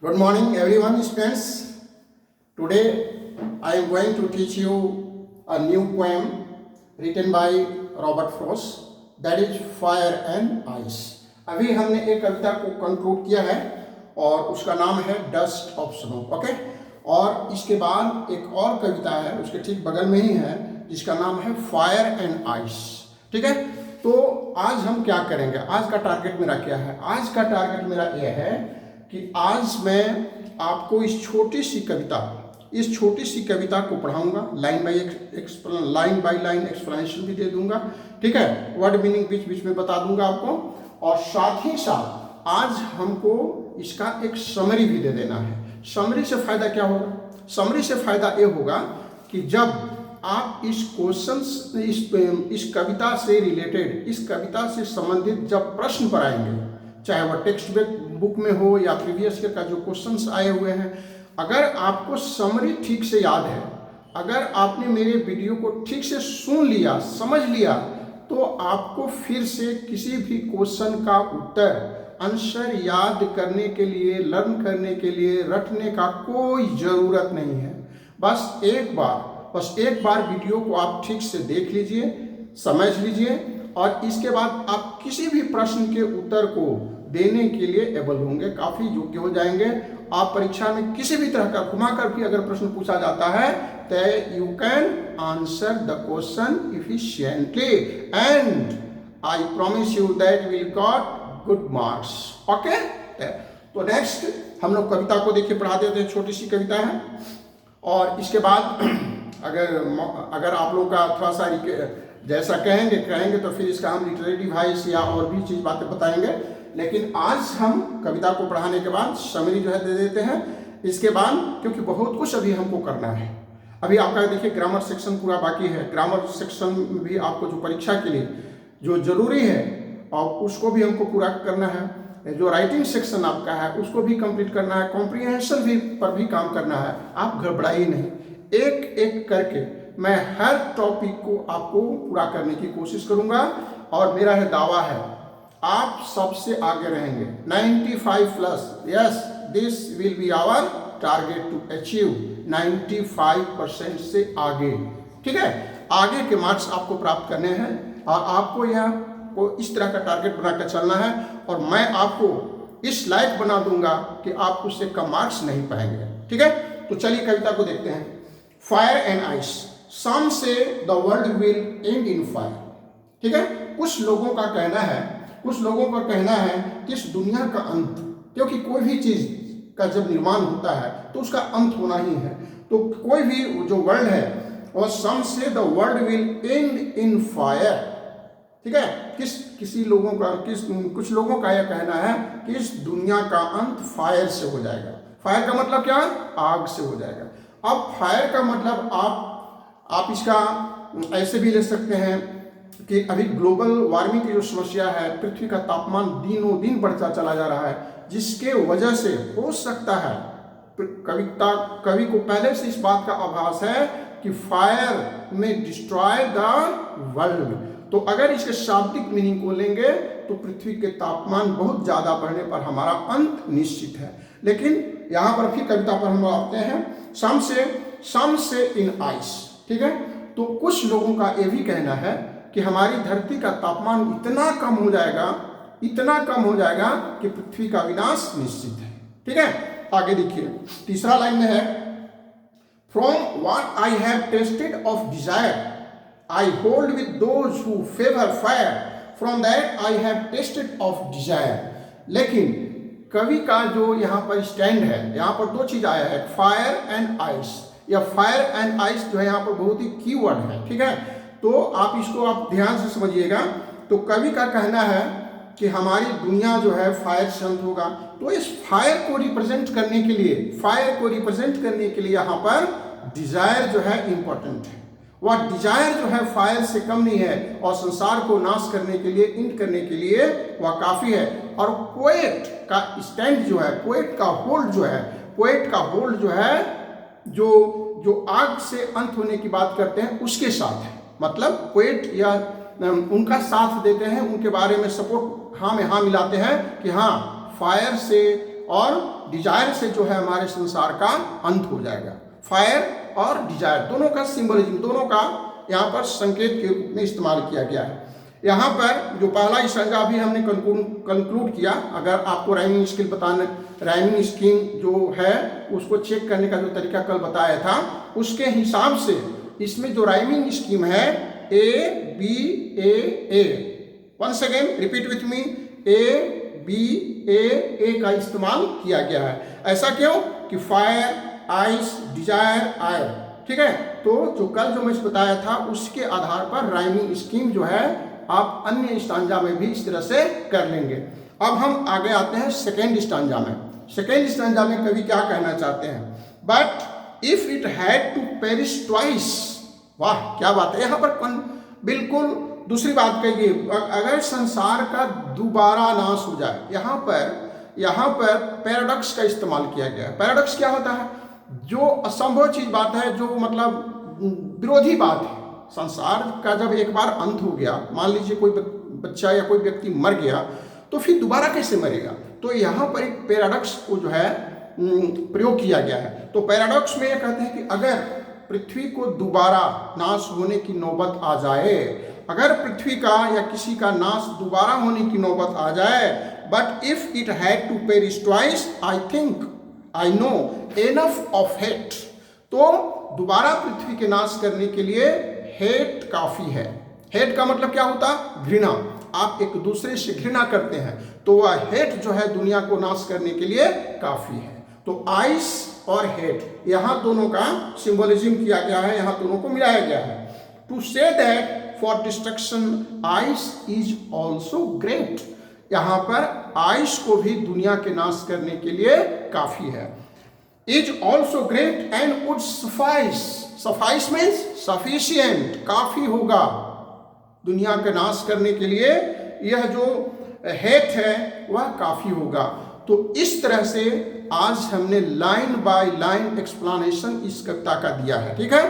Good morning, everyone, students. Today, I am going to teach you a new poem written by Robert Frost, that is Fire and Ice. अभी हमने एक कविता को conclude किया है और उसका नाम है डस्ट ऑफ स्नो. ओके, और इसके बाद एक और कविता है उसके ठीक बगल में ही है जिसका नाम है फायर एंड आइस. ठीक है, तो आज हम क्या करेंगे, आज का टारगेट मेरा क्या है? आज का टारगेट मेरा यह है कि आज मैं आपको इस छोटी सी कविता को पढ़ाऊंगा. लाइन बाय लाइन एक्सप्लेनेशन भी दे दूंगा. ठीक है, वर्ड मीनिंग बीच बीच में बता दूंगा आपको, और साथ ही साथ आज हमको इसका एक समरी भी दे देना है. समरी से फायदा क्या होगा? समरी से फायदा ये होगा कि जब आप इस क्वेश्चन इस कविता से रिलेटेड, इस कविता से संबंधित जब प्रश्न पर आएंगे, चाहे वह टेक्स्ट बुक में हो या प्रीवियस ईयर का जो क्वेश्चंस आए हुए हैं, अगर आपको समरी ठीक से याद है, अगर आपने मेरे वीडियो को ठीक से सुन लिया, समझ लिया, तो आपको फिर से किसी भी क्वेश्चन का उत्तर, आंसर याद करने के लिए, लर्न करने के लिए, रटने का कोई ज़रूरत नहीं है. बस एक बार वीडियो को आप ठीक से देख लीजिए, समझ लीजिए, और इसके बाद आप किसी भी प्रश्न के उत्तर को देने के लिए एबल होंगे, काफ़ी योग्य हो जाएंगे. आप परीक्षा में किसी भी तरह का घुमाकर भी अगर प्रश्न पूछा जाता है तो you can answer the question efficiently and I promise you that will got good marks. Okay, तो नेक्स्ट हम लोग कविता को देखिए पढ़ा देते हैं. छोटी सी कविता है, और इसके बाद अगर आप लोग का थोड़ा सा जैसा कहेंगे तो फिर इसका हम लिटरेरी डिवाइस या और भी चीज़ बातें बताएंगे. लेकिन आज हम कविता को पढ़ाने के बाद समरी जो है दे देते हैं. इसके बाद क्योंकि बहुत कुछ अभी हमको करना है, अभी आपका देखिए ग्रामर सेक्शन पूरा बाकी है. ग्रामर सेक्शन में भी आपको जो परीक्षा के लिए जो जरूरी है और उसको भी हमको पूरा करना है. जो राइटिंग सेक्शन आपका है उसको भी कंप्लीट करना है. कॉम्प्रिहेंशन भी पर भी काम करना है. आप घबराइए नहीं, एक एक करके मैं हर टॉपिक को आपको पूरा करने की कोशिश करूंगा, और मेरा है दावा है आप सबसे आगे रहेंगे. 95+, yes, this will be our target to achieve 95% से आगे. ठीक है, आगे के मार्क्स आपको प्राप्त करने हैं, और आपको यह को इस तरह का टारगेट बनाकर चलना है, और मैं आपको इस लायक बना दूंगा कि आप उससे कम मार्क्स नहीं पाएंगे. ठीक है, तो चलिए कविता को देखते हैं. Fire and ice. Some say the world will end in fire. ठीक है, कुछ लोगों का कहना है कि इस दुनिया का अंत, क्योंकि कोई भी चीज का जब निर्माण होता है तो उसका अंत होना ही है. तो कोई भी जो वर्ल्ड है, और सम say the world will end in fire. ठीक है, कुछ लोगों का यह कहना है कि इस दुनिया का अंत फायर से हो जाएगा. फायर का मतलब क्या? आग से हो जाएगा. अब फायर का मतलब आप इसका ऐसे भी ले सकते हैं कि अभी ग्लोबल वार्मिंग की जो समस्या है, पृथ्वी का तापमान दिनों दिन बढ़ता चला जा रहा है, जिसके वजह से हो सकता है कवि को पहले से इस बात का आभास है कि फायर में डिस्ट्रॉय द वर्ल्ड. तो अगर इसके शाब्दिक मीनिंग को लेंगे तो पृथ्वी के तापमान बहुत ज़्यादा बढ़ने पर हमारा अंत निश्चित है. लेकिन यहाँ पर फिर कविता पर हम आते हैं. सम से इन आइस. ठीक है, तो कुछ लोगों का यह भी कहना है कि हमारी धरती का तापमान इतना कम हो जाएगा कि पृथ्वी का विनाश निश्चित है. ठीक है, आगे देखिए तीसरा लाइन में है, from what I have tested of desire I hold with those who favour fire, from that I have tested of desire. लेकिन कवि का जो यहाँ पर स्टैंड है, यहाँ पर दो चीज आया है, फायर एंड आइस. या फायर एंड आइस जो है यहाँ पर बहुत ही कीवर्ड है. ठीक है, तो आप ध्यान से समझिएगा. तो कवि का कहना है कि हमारी दुनिया जो है फायर से अंत होगा. तो इस फायर को रिप्रेजेंट करने के लिए यहाँ पर डिजायर जो है इंपॉर्टेंट है. वह डिजायर जो है फायर से कम नहीं है, और संसार को नाश करने के लिए, इंट करने के लिए वह काफी है. और पोएट का स्टैंड जो है, पोएट का होल्ड जो है, जो आग से अंत होने की बात करते हैं उसके साथ है. मतलब पोएट या उनका साथ देते हैं, उनके बारे में सपोर्ट हाँ में हाँ मिलाते हैं कि हाँ फायर से और डिजायर से जो है हमारे संसार का अंत हो जाएगा। फायर और डिजायर दोनों का सिंबलिज्म, दोनों का यहाँ पर संकेत के रूप में इस्तेमाल किया गया है। यहाँ पर जो पहला स्टैंजा अभी हमने कंक्लूड किया, अगर आपको राइमिंग स्किल बताने, राइमिंग स्कीम जो है उसको चेक करने का जो तरीका कल बताया था, उसके हिसाब से इसमें जो राइमिंग स्कीम है A B A, once again repeat with me, A B A का इस्तेमाल किया गया है। ऐसा क्यों कि फायर, आइस, डिजायर, आयर, ठीक है। तो जो कल जो मैं बताया था उसके आधार पर राइमिंग स्कीम जो है आप अन्य स्टांजा में भी इस तरह से कर लेंगे। अब हम आगे आते हैं सेकेंड स्टांजा में। सेकेंड स्टांजा में कवि क्या कहना चाहते हैं, but if it had to perish twice. वाह क्या बात है, यहाँ पर बिल्कुल दूसरी बात कही गई, अगर संसार का दोबारा नाश हो जाए। यहाँ पर पैराडॉक्स का इस्तेमाल किया गया है। पैराडॉक्स क्या होता है, जो असंभव चीज बात है, जो मतलब विरोधी बात है। संसार का जब एक बार अंत हो गया, मान लीजिए कोई बच्चा या कोई व्यक्ति मर गया, तो फिर दोबारा कैसे मरेगा। तो यहाँ पर एक पैराडॉक्स को जो है प्रयोग किया गया है। तो पैराडॉक्स में यह कहते हैं कि अगर पृथ्वी को दोबारा नाश होने की नौबत आ जाए, अगर पृथ्वी का या किसी का नाश दोबारा होने की नौबत आ जाए, but if it had to perish twice, I think I know enough of hate. तो दोबारा पृथ्वी के नाश करने के लिए हेट काफी है। हेट का मतलब क्या होता है, घृणा। आप एक दूसरे से घृणा करते हैं, तो वह हेट जो है दुनिया को नाश करने के लिए काफी है। तो आइस और हेट, यहाँ दोनों का सिंबलिज्म किया गया है, यहाँ दोनों को मिलाया गया है। To say that for destruction ice is also great. यहाँ पर आइस को भी दुनिया के नाश करने के लिए काफी है। Is also great and would suffice. Suffice means sufficient, काफी होगा दुनिया का नाश करने के लिए। यह जो हेट है वह काफी होगा। तो इस तरह से आज हमने लाइन बाय लाइन एक्सप्लेनेशन इस कविता का दिया है, ठीक है।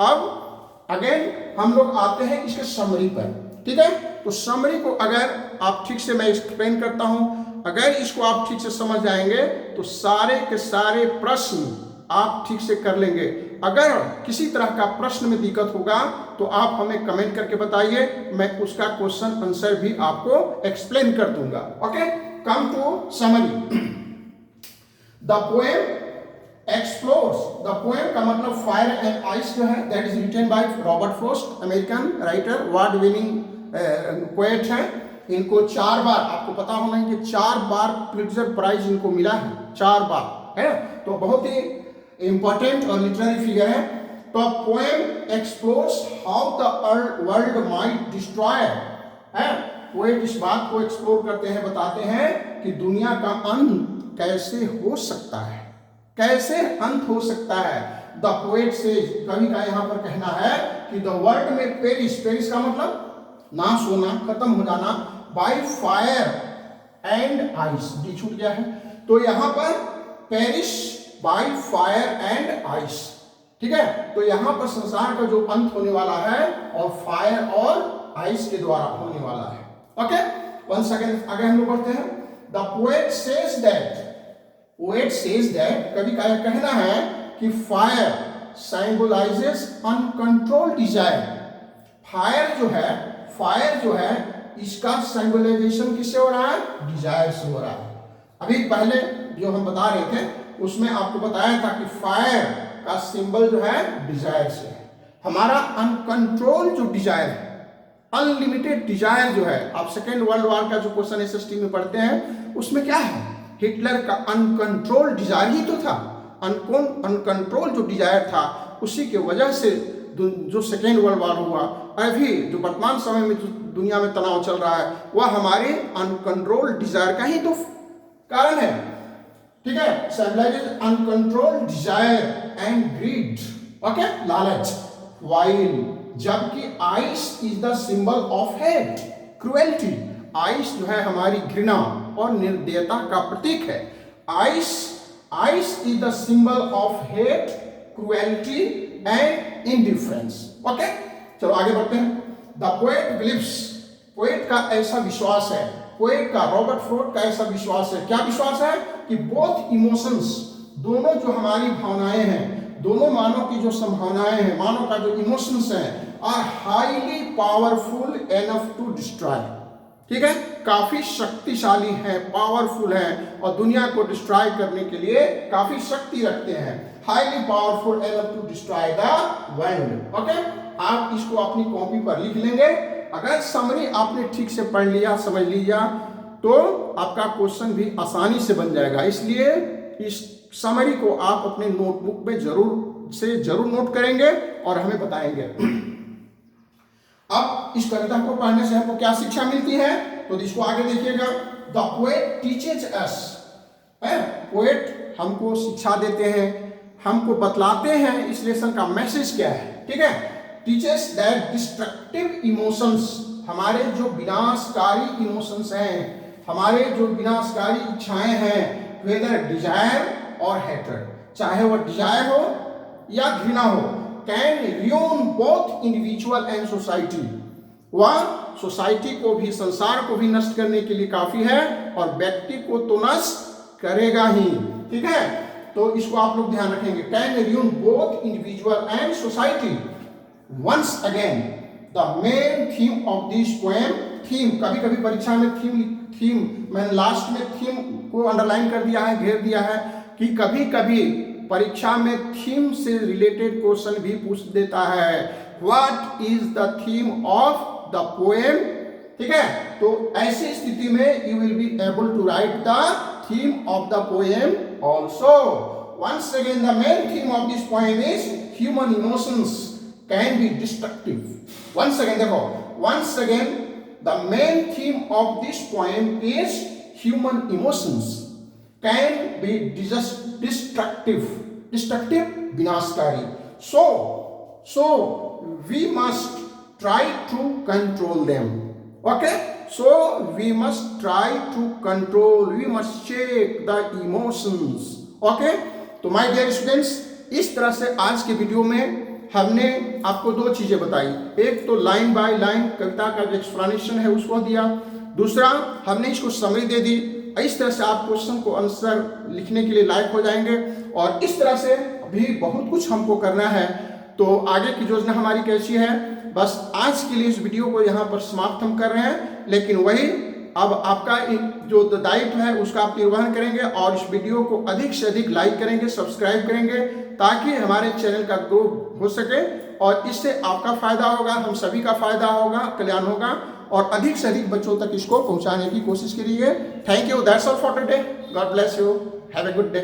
अब अगेन हम लोग आते हैं इसके समरी पर, ठीक है। तो समरी को अगर आप ठीक से, मैं एक्सप्लेन करता हूं, अगर इसको आप ठीक से समझ जाएंगे तो सारे के सारे प्रश्न आप ठीक से कर लेंगे। अगर किसी तरह का प्रश्न में दिक्कत होगा तो आप हमें कमेंट करके बताइए, मैं उसका क्वेश्चन आंसर भी आपको एक्सप्लेन कर दूंगा। Okay, come to summary. The poem explores, the poem का मतलब फायर एंड आइस जो है, that is written by Robert Frost, American writer, award winning poet है। इनको 4 बार, आपको पता होना कि 4 बार पुलित्जर प्राइज इनको मिला है, 4 बार है। तो बहुत ही इंपॉर्टेंट और लिटरेरी फिगर है। तो poem explores how the world might destroy है। पोएट इस बात को एक्सप्लोर करते हैं, बताते हैं कि दुनिया का अंत कैसे हो सकता है, कैसे अंत हो सकता है। द पोएट से, कवि का यहाँ पर कहना है कि द वर्ल्ड में पेरिश, पेरिश का मतलब नाश होना, खत्म हो जाना, by fire and ice, D छूट गया है। तो यहाँ पर perish by fire and ice, ठीक है। तो यहाँ पर संसार का जो अंत होने वाला है और फायर और आइस के द्वारा होने वाला है। ओके, वंस अगेन आगे हम लोग बढ़ते हैं। The poet says that, poet says that, कवि का यह कहना है कि fire symbolizes uncontrolled desire. Fire जो है इसका सिंबलाइजेशन किससे हो रहा है, डिजायर से हो रहा है। अभी पहले जो हम बता रहे थे उसमें आपको बताया था कि फायर का सिंबल जो है डिजायर से है। हमारा अनकंट्रोल जो डिजायर है, अनलिमिटेड डिजायर जो है, आप सेकेंड वर्ल्ड वॉर का जो क्वेश्चन एसएसटी में पढ़ते हैं उसमें क्या है, हिटलर का अनकंट्रोल डिजायर ही तो था। अनकंट्रोल जो डिजायर था उसी के वजह से जो सेकेंड वर्ल्ड वॉर हुआ, अभी जो वर्तमान समय में जो दुनिया में तनाव चल रहा है वह हमारे अनकंट्रोल डिजायर का ही तो कारण है, ठीक है। Symbolizes uncontrolled desire and greed, okay, लालच। वाइल, जबकि ice is the symbol of hate, cruelty. Ice जो है हमारी घृणा और निर्दयता का प्रतीक है। Ice is the symbol of hate, cruelty and indifference. Okay, चलो आगे बढ़ते हैं। द पोएट बिलीव्स, पोएट का ऐसा विश्वास है पोएट का, रॉबर्ट फ्रॉस्ट का ऐसा विश्वास है। क्या विश्वास है? कि बोथ इमोशंस, दोनों जो हमारी भावनाएं हैं, दोनों मानव की जो संभावनाएं हैं, मानव का जो इमोशंस है, are highly powerful enough to destroy. ठीक है, काफी शक्तिशाली है, पावरफुल है और दुनिया को डिस्ट्रॉय करने के लिए काफी शक्ति रखते हैं। Highly powerful enough to destroy the world. Okay, आप इसको अपनी कॉपी पर लिख लेंगे। अगर समरी आपने ठीक से पढ़ लिया, समझ लिया, तो आपका क्वेश्चन भी आसानी से बन जाएगा। इसलिए इस समरी को आप अपने नोटबुक में जरूर नोट करेंगे और हमें बताएंगे। अब इस कविता को पढ़ने से हमको क्या शिक्षा मिलती है, तो इसको आगे देखिएगा। The poet teaches us, poet हमको शिक्षा देते हैं, हमको बतलाते हैं इस लेसन का मैसेज क्या है। ठीक है, टीचेस दैट डिस्ट्रक्टिव इमोशंस, हमारे जो विनाशकारी इमोशंस हैं, हमारे जो विनाशकारी इच्छाएं हैं, वेदर डिजायर और हेट्रेड, चाहे वह डिजायर हो या घृणा हो, can ruin both individual and society, वह सोसाइटी को भी, संसार को भी नष्ट करने के लिए काफी है और व्यक्ति को तो नष्ट करेगा ही। ठीक है, तो इसको आप लोग ध्यान रखेंगे। Can ruin both individual and society. Once again the main theme of this poem, theme, कभी कभी परीक्षा में थीम मैंने लास्ट में थीम को अंडरलाइन कर दिया है, घेर दिया है, कि कभी कभी परीक्षा में थीम से रिलेटेड क्वेश्चन भी पूछ देता है। What is the theme of the poem. ठीक है, तो ऐसी स्थिति में you will be able to write the theme of the poem also. Once again the main theme of this poem is human emotions can be destructive. Once again देखो, once again the main theme of this poem is human emotions can be destructive, विनाशकारी। So we must try to control them. Okay, so we must try to control, we must check the emotions. Okay, तो my dear students, इस तरह से आज के video में हमने आपको दो चीजें बताई। एक तो लाइन बाय लाइन कविता का जो एक्सप्लेनेशन है उसको दिया, दूसरा हमने इसको समरी दे दी। इस तरह से आप क्वेश्चन को आंसर लिखने के लिए लायक हो जाएंगे और इस तरह से भी बहुत कुछ हमको करना है। तो आगे की योजना हमारी कैसी है, बस आज के लिए इस वीडियो को यहाँ पर समाप्त हम कर रहे हैं, लेकिन वही अब आपका जो दायित्व है उसका आप निर्वहन करेंगे और इस वीडियो को अधिक से अधिक लाइक करेंगे, सब्सक्राइब करेंगे, ताकि हमारे चैनल का ग्रो हो सके और इससे आपका फायदा होगा, हम सभी का फायदा होगा, कल्याण होगा और अधिक से अधिक बच्चों तक इसको पहुंचाने की कोशिश करिए। Thank you, that's all for today. God bless you, have a good day.